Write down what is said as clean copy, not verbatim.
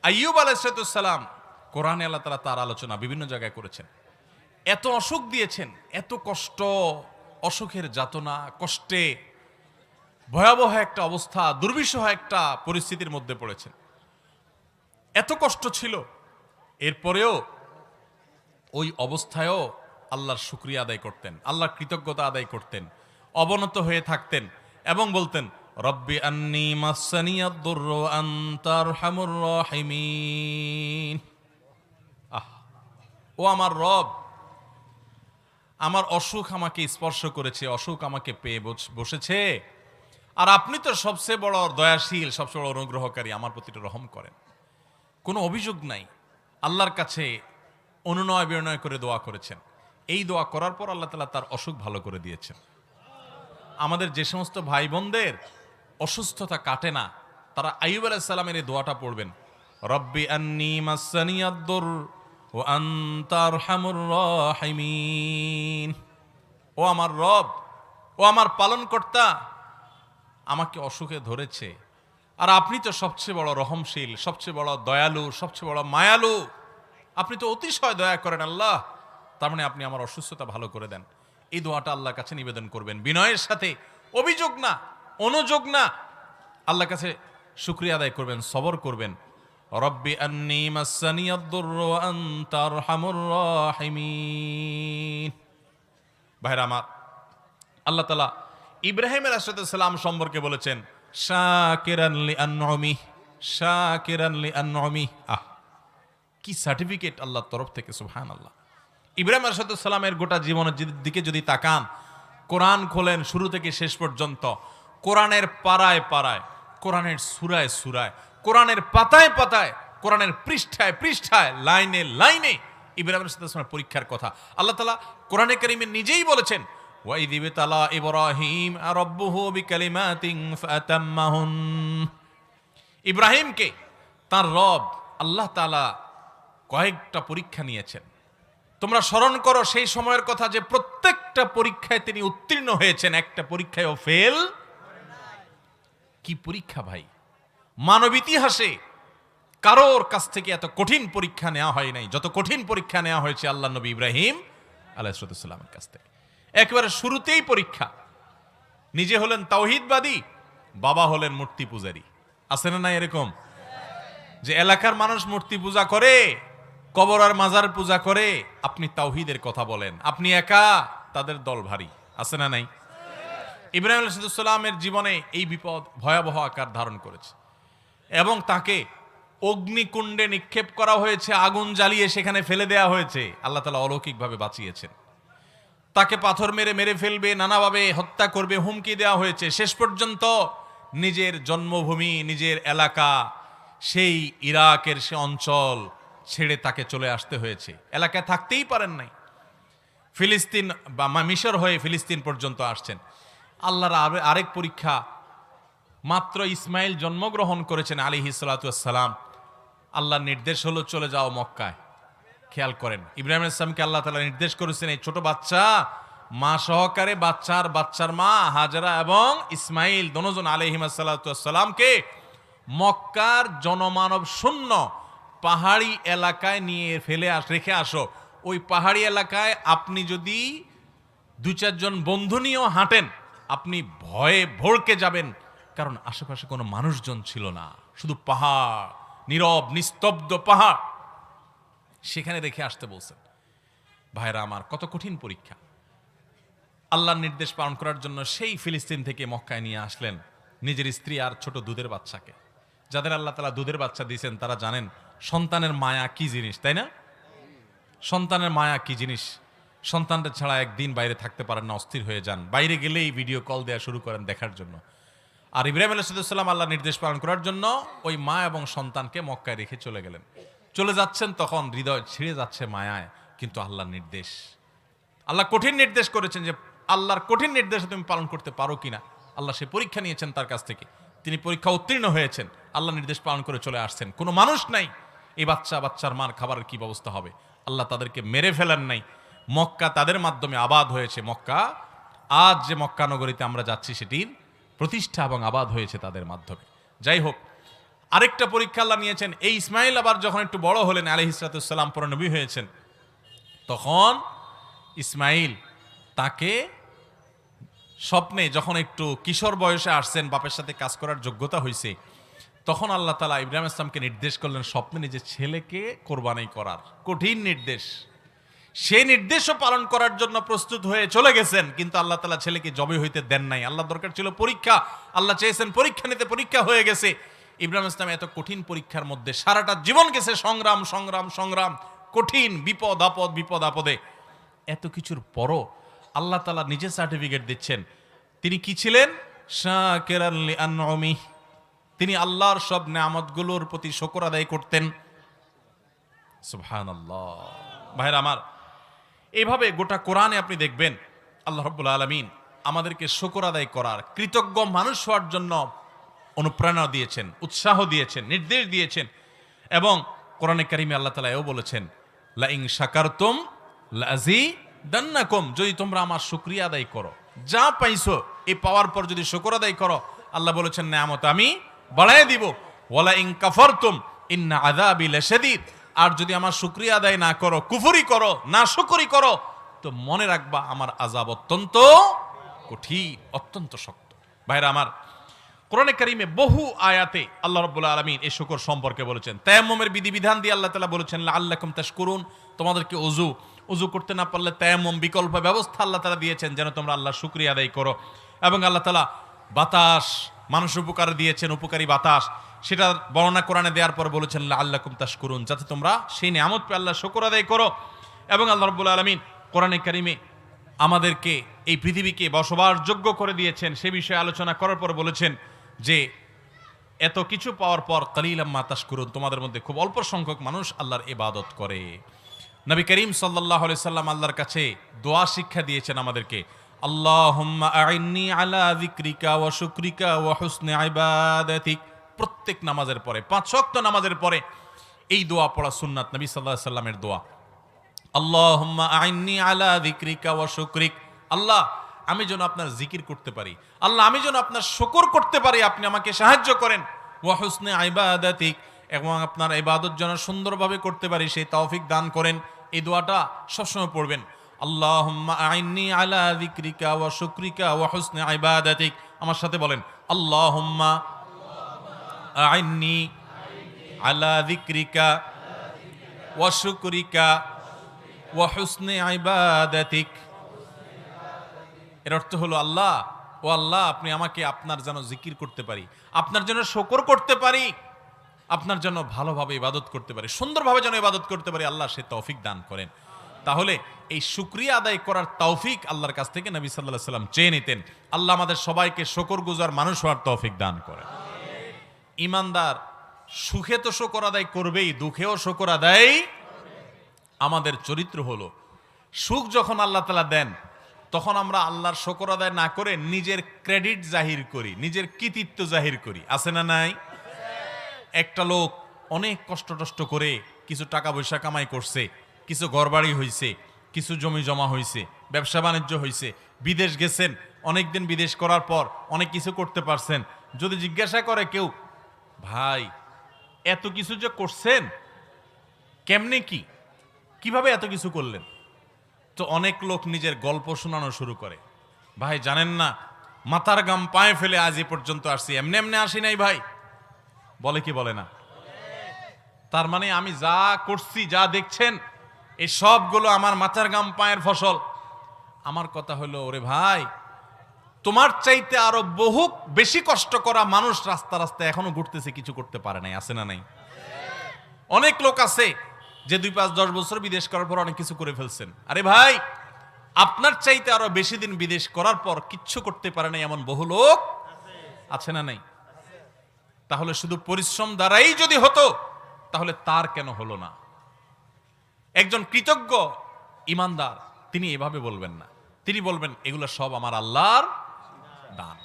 আইয়ুব আলাইহিস সালাম, কোরআনে আল্লাহ তাআলা তার আলোচনা বিভিন্ন জায়গায় করেছেন। এত অসুখ দিয়েছেন, এত কষ্ট, অসুখের যাতনা, কষ্টে ভয়াবহ একটা অবস্থা, দুর্বিষহ একটা পরিস্থিতির মধ্যে পড়েছেন। এত কষ্ট ছিল, এরপরেও ওই অবস্থায়ও আল্লাহর শুকরিয়া আদায় করতেন, আল্লাহর কৃতজ্ঞতা আদায় করতেন, অবনত হয়ে থাকতেন এবং বলতেন, রব্বি আন্নী মাসসানিয়াদ দুররু ওয়া আনতা আরহামুর রাহিমিন। ও আমার রব, আমার অসুখ আমাকে স্পর্শ করেছে, অসুখ আমাকে পেয়ে বসেছে, আর আপনি তো সবচেয়ে বড় দয়াশীল, সবচেয়ে বড় অনুগ্রহকারী, আমার প্রতি রহম করেন। কোনো অভিযোগ নাই, আল্লাহর কাছে অনুনয় বিনয় করে দোয়া করেছেন। এই দোয়া করার পর আল্লাহ তাআলা তার অসুখ ভালো করে দিয়েছেন। আমাদের যে সমস্ত ভাই বোনদের অসুস্থতা কাটে না, তারা আইয়ুব আলাইহিস সালামের এই দোয়াটা পড়বেন, রব্বি আন্নী মাসসানিয়াদ দুর ওয়া আনতা আরহামুর রাহিমিন। ও আমার রব, ও আমার পালনকর্তা, আমাকে অসুখে ধরেছে, আর আপনি তো সবচেয়ে বড় রহমশীল, সবচেয়ে বড় দয়ালু, সবচেয়ে বড় মায়ালু, আপনি তো অতিশয় দয়া করেন আল্লাহ, তার মানে আপনি আমার অসুস্থতা ভালো করে দেন। এই দোয়াটা আল্লাহর কাছে নিবেদন করবেন বিনয়ের সাথে, অভিযোগ না, অনুযোগ না, আল্লাহর কাছে শুকরিয়া আদায় করবেন, সবর করবেন। রব্বি আন্নী মাসসানিয়াদ দুররু ওয়া আনতা আরহামুর রাহিমিন। ভাইরা আমার, আল্লাহ তাআলা ইব্রাহিম আলাইহিস সালাম সম্পর্কে বলেছেন, শাকিরান লিআনউমি, শাকিরান লিআনউমি। কি সার্টিফিকেট আল্লাহর তরফ থেকে, সুবহানাল্লাহ। ইব্রাহিম আলাইহিস সালামের গোটা জীবনের দিকে যদি তাকান, কোরআন খোলেন শুরু থেকে শেষ পর্যন্ত, কোরআনের পাড়ায় পাড়ায়, কোরআনের সূরায় সূরায়, কোরআনের পাতায় পাতায়, কোরআনের পৃষ্ঠায় পৃষ্ঠায়, লাইনে লাইনে ইব্রাহিম আলাইহিস সালামের পরীক্ষার কথা আল্লাহ তাআলা কোরআনে কারীমে নিজেই বলেছেন। ওয়াইদ ইবতালা ইব্রাহিম রাব্বুহু বিকালিমাতিন ফাতাম্মাহুন। ইব্রাহিমকে তার রব আল্লাহ তাআলা কয়েকটা পরীক্ষা নিয়েছেন। তোমরা স্মরণ করো সেই সময়ের কথা, যে প্রত্যেকটা পরীক্ষায় তিনি উত্তীর্ণ হয়েছেন, একটা পরীক্ষায়ও ফেল। কি পরীক্ষা ভাই! মানব ইতিহাসে কারোর কাছ থেকে এত কঠিন পরীক্ষা নেওয়া হয় নাই, যত কঠিন পরীক্ষা নেওয়া হয়েছে আল্লাহ নবী ইব্রাহিম আলাইহিস সালামের কাছ থেকে। একেবারে শুরুতেই পরীক্ষা। নিজে হলেন তাওহীদবাদী, বাবা হলেন মূর্তি পূজারী। আছে না নাই এরকম, যে এলাকার মানুষ মূর্তি পূজা করে, কবর আর মাজার পূজা করে, আপনি তাওহীদের কথা বলেন, আপনি একা, তাদের দল ভারী। আছে না নাই? ইব্রাহিম আলাইহিস সালামের জীবনে এই বিপদ ভয়াবহ আকার ধারণ করেছে এবং তাকে অগ্নিকুণ্ডে নিক্ষেপ করা হয়েছে, আগুন জ্বালিয়ে সেখানে ফেলে দেওয়া হয়েছে। আল্লাহ তাআলা অলৌকিকভাবে বাঁচিয়েছেন। তাকে পাথর মেরে মেরে ফেলবে, নানাভাবে হত্যা করবে, হুমকি দেওয়া হয়েছে। শেষ পর্যন্ত নিজের জন্মভূমি, নিজের এলাকা, সেই ইরাকের সে অঞ্চল ছেড়ে তাকে চলে আসতে হয়েছে। এলাকায় থাকতেই পারেন নাই, ফিলিস্তিন বা মিশর হয়ে ফিলিস্তিন পর্যন্ত আসছেন। আল্লাহর আরেক পরীক্ষা, মাত্র ইসমাইল জন্মগ্রহণ করেছেন আলাইহিস সালাতু ওয়াস সালাম, আল্লাহর নির্দেশ হলো চলে যাও মক্কায়। খেয়াল করেন, ইব্রাহিম আলাইহিস সালামকে আল্লাহ তাআলা নির্দেশ করেছেন, এই ছোট বাচ্চা, মা সহকারে, বাচ্চার মা হাজরা এবং ইসমাইল দুজন আলাইহিস সালাতু ওয়াস সালামকে মক্কার জনমানব শূন্য পাহাড়ি এলাকায় নিয়ে রেখে আসো। ওই পাহাড়ি এলাকায় আপনি যদি 2-4 জন বন্ধু নিয়েও হাঁটেন, আপনি ভয়ে ভড়কে যাবেন, কারণ আশেপাশে কোনো মানুষজন ছিল না, শুধু পাহাড়, নীরব নিস্তব্ধ পাহাড়, সেখানে রেখে আসতে বলছেন। ভাইরা আমার, কত কঠিন পরীক্ষা! আল্লাহর নির্দেশ পালন করার জন্য সেই ফিলিস্তিন থেকে মক্কায় নিয়ে আসলেন নিজের স্ত্রী আর ছোট দুধের বাচ্চাকে। যাদের আল্লাহ তাআলা দুধের বাচ্চা দিয়েছেন তারা জানেন সন্তানের মায়া কি জিনিস, তাই না? সন্তানের মায়া কি জিনিস। সন্তানটা ছাড়া একদিন বাইরে থাকতে পারেন না, অস্থির হয়ে যান, বাইরে গেলেই ভিডিও কল দেওয়া শুরু করেন দেখার জন্য। আর ইব্রাহিম আলাইহিস সালাম আল্লাহর নির্দেশ পালন করার জন্য ওই মা এবং সন্তানকে মক্কায় রেখে চলে গেলেন। চলে যাচ্ছেন, তখন হৃদয় ছিঁড়ে যাচ্ছে মায়ায়, কিন্তু আল্লাহর নির্দেশ, আল্লাহ কঠিন নির্দেশ করেছেন যে আল্লাহর কঠিন নির্দেশ তুমি পালন করতে পারো কিনা। আল্লাহ সে পরীক্ষা নিয়েছেন তার কাছ থেকে, তিনি পরীক্ষা উত্তীর্ণ হয়েছেন, আল্লাহ নির্দেশ পালন করে চলে আসছেন। কোনো মানুষ নাই, এই বাচ্চার মার খাবারের কি ব্যবস্থা হবে। আল্লাহ তাদেরকে মেরে ফেলেন নাই, মক্কা তাদের মাধ্যমে আবাদ হয়েছে। মক্কা, আজ যে মক্কা নগরীতে আমরা যাচ্ছি, সেটির প্রতিষ্ঠা এবং আবাদ হয়েছে তাদের মাধ্যমে। যাই হোক, আরেকটা পরীক্ষা আল্লাহ নিয়েছেন। এই ইসমাইল আবার যখন একটু বড় হলেন, আলাইহিস সালাম পরে নবী হয়েছেন, তখন ইসমাইল তাকে স্বপ্নে যখন একটু কিশোর বয়সে আসছেন, বাপের সাথে কাজ করার যোগ্যতা হয়েছে, তখন আল্লাহ তাআলা ইব্রাহিম ইসলামকে নির্দেশ করলেন স্বপ্নে নিজের ছেলেকে কোরবানি করার। কঠিন নির্দেশ, সেই নির্দেশও পালন করার জন্য প্রস্তুত হয়ে চলে গেছেন, কিন্তু আল্লাহ তাআলা ছেলেকে জবে হইতে দেন নাই। আল্লাহ দরকার ছিল পরীক্ষা, আল্লাহ চেয়েছেন পরীক্ষা নিতে, পরীক্ষা হয়ে গেছে। ইব্রাহিম ইসলাম এত কঠিন পরীক্ষার মধ্যে সারাটা জীবন গেছে সংগ্রাম সংগ্রাম সংগ্রাম, কঠিন বিপদ আপদ, বিপদ আপদে। এত কিছুর পরও আল্লাহ তাআলা নিজে সার্টিফিকেট দিচ্ছেন তিনি কি ছিলেন? শাকিরান লিআনউমি, তিনি আল্লাহর সব নেয়ামতগুলোর প্রতি শুকর আদায় করতেন। সুবহানাল্লাহ। ভাইরা আমার, এইভাবে গোটা কোরআনে আপনি দেখবেন আল্লাহ রাব্বুল আলামিন আমাদেরকে শুকর আদায় করার, কৃতজ্ঞ মানুষ হওয়ার জন্য অনুপ্রেরণা দিয়েছেন, উৎসাহ দিয়েছেন, নির্দেশ দিয়েছেন। এবং কোরআনে কারিমে আল্লাহ তাআলা এও বলেছেন, লা ইন শাকারতুম লাযিদান্নাকুম, যদি তোমরা আমার শুকরিয়া আদায় করো, যা পাইছো এই পাওয়ার পর যদি শুকর আদায় করো, আল্লাহ বলেছেন নেয়ামত আমি বাড়ায় দিব। ওয়ালা ইন কাফারতুম ইন্না আযাবি লাশাদীদ, আর যদি আমার শুকরিয়া আদায় না করো, কুফরি করো, না শুকরি করো, তো মনে রাখবা আমার আযাব অত্যন্ত কঠিন, অত্যন্ত শক্ত। ভাইরা আমার, কোরআনে কারিমে বহু আয়াতে আল্লাহ রাব্বুল আলামিন এই শুকর সম্পর্কে বলেছেন। তায়াম্মুমের বিধিবিধান দিয়ে আল্লাহ তাআলা বলেছেন লাআল্লাকুম তাশকুরুন, তোমাদেরকে উযু করতে না পারলে তায়াম্মুম বিকল্প ব্যবস্থা আল্লাহ তাআলা দিয়েছেন যেন তোমরা আল্লাহর শুকরিয়া আদায় করো। এবং আল্লাহ তাআলা বাতাস মানুষ উপকার দিয়েছেন, উপকারী বাতাস, সেটা বর্ণনা কোরআনে দেওয়ার পর বলেছেন লাআল্লাকুম তাশকুরুন, যাতে তোমরা সেই নিয়ামত পেয়ে আল্লাহর শুকর আদায় করো। এবং আল্লাহ রাব্বুল আলামিন কোরআনে কারিমে আমাদেরকে এই পৃথিবীকে বসবাসযোগ্য করে দিয়েছেন, সে বিষয়ে আলোচনা করার পর বলেছেন যে এত কিছু পাওয়ার পর কালিলাম মা তাশকুরুন, তোমাদের মধ্যে খুব অল্প সংখ্যক মানুষ আল্লাহর ইবাদত করে। নবী করিম সাল্লাল্লাহু আলাইহি সাল্লাম আল্লাহর কাছে দোয়া শিক্ষা দিয়েছেন আমাদেরকে, আল্লাহুম্মা আইন্নি আলা যিকরিকা ওয়া শুকরিকা ওয়া হুসনি ইবাদাতিক। প্রত্যেক নামাজের পরে, 5 ওয়াক্ত নামাজের পরে এই দোয়া পড়া সুন্নাত, নবী সাল্লাল্লাহু আলাইহি সাল্লামের দোয়া। আল্লাহুম্মা আইন্নি আলা যিকরিকা ওয়া শুকরিক, আল্লাহ আমি যেন আপনার জিকির করতে পারি, আল্লাহ আমি যেন আপনার শুকর করতে পারি, আপনি আমাকে সাহায্য করেন। ওয়া হুসনি ইবাদাতিক, এবং আপনার ইবাদত যেন সুন্দরভাবে করতে পারি সেই তৌফিক দান করেন। এই দোয়াটা সবসময় পড়বেন, আল্লাহুম্মা আইন্নি আলা যিকরিকা ওয়া শুকরিকা ওয়া হুসনি ইবাদাতিক। আমার সাথে বলেন, আল্লাহুম্মা আইন্নি আলা যিকরিকা ওয়া শুকরিকা ওয়া হুসনি ইবাদাতিক। এর অর্থ হলো আল্লাহ, ও আল্লাহ আপনি আমাকে আপনার যেন জিকির করতে পারি, আপনার যেন শুকর করতে পারি, আপনার জন্য ভালোভাবে ইবাদত করতে পারি, সুন্দরভাবে যেন ইবাদত করতে পারি, আল্লাহ সে তৌফিক দান করেন। তাহলে এই শুকরিয়া আদায় করার তৌফিক আল্লাহর কাছ থেকে নবী সাল্লাল্লাহু আলাইহি সাল্লাম চেয়ে নিতেন। আল্লাহ আমাদের সবাইকে শুকরগুজার মানুষ হওয়ার তৌফিক দান করেন। ঈমানদার সুখে তো শুকর আদায় করবেই, দুঃখেও শুকর আদায়। আমাদের চরিত্র হলো সুখ যখন আল্লাহ তাআলা দেন তখন আমরা আল্লাহর শুকর আদায় না করে নিজের ক্রেডিট জাহির করি, নিজের কৃতিত্ব জাহির করি। আছে না নাই? একটা লোক অনেক কষ্ট করে কিছু টাকা পয়সা কামাই করছে, কিছু ঘরবাড়ি হইছে, কিছু জমি জমা হইছে, ব্যবসা বাণিজ্য হইছে, বিদেশ গেছেন, অনেকদিন বিদেশ করার পর অনেক কিছু করতে পারছেন। যদি জিজ্ঞাসা করে কেউ, ভাই এত কিছু যে করছেন কেমনে, কিভাবে এত কিছু করলেন, তো অনেক লোক নিজের গল্প শোনানো শুরু করে। ভাই জানেন না, মাথার গাম পায়ে ফেলে আজ এ পর্যন্ত আসছি, এমনি এমনি আসি নাই ভাই। বলে কি বলে না? তার মানে আমি যা করছি, যা দেখছেন, এই সবগুলো আমার মাথার গাম পায়ের ফসল। আমার কথা হলো, ওরে ভাই তোমার চাইতে আরো বহু বেশি কষ্ট করা মানুষ রাস্তায় এখনো ঘুরতেছে, কিছু করতে পারে নাই। আছে না নাই? অনেক লোক আছে যে 2, 5, 10 বছর বিদেশ করার পর অনেক কিছু করে ফেলছেন। আরে ভাই আপনার চাইতে আরো বেশি দিন বিদেশ করার পর কিচ্ছু করতে পারে নাই এমন বহু লোক আছে না নাই? তাহলে শুধু পরিশ্রম দ্বারাই যদি হতো তাহলে তার কেন হলো না? একজন কৃতজ্ঞ ঈমানদার তিনি এভাবে বলবেন না, তিনি বলবেন এগুলো সব আমার আল্লাহর দান।